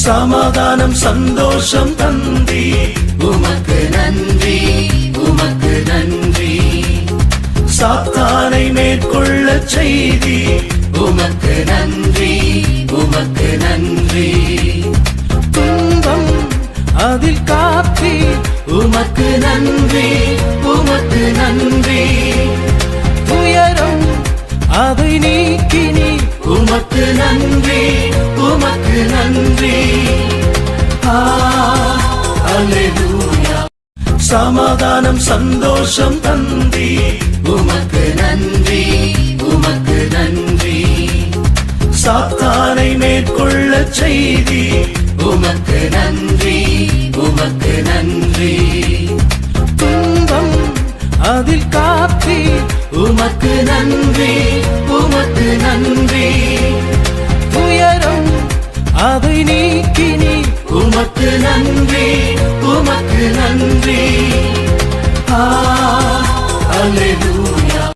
சமாதானம் சந்தோஷம் தந்தி உமக்கு நன்றி, உமக்கு நன்றி. சாத்தானை மேற்கொள்ள செய்தி உமக்கு நன்றி, உமக்கு நன்றி. துன்பம் அதில் காத்தி உமக்கு நன்றி, உமக்கு நன்றி. துயரம் அதை நீக்கினி உமக்கு நன்றி, உமக்கு நன்றி. அல்லேலூயா. சமாதானம் சந்தோஷம் தந்தி உமக்கு நன்றி, உமக்கு நன்றி. சாத்தானை மேற்கொள்ள செய்தி உமக்கு நன்றி, உமக்கு நன்றி. துன்பம் அதில் காத்தி உமக்கு நன்றி, உமக்கு நன்றி. துயரம் அதை நீக்கினி உமக்கு நன்றி, உமக்கு நன்றி. அல்லேலூயா.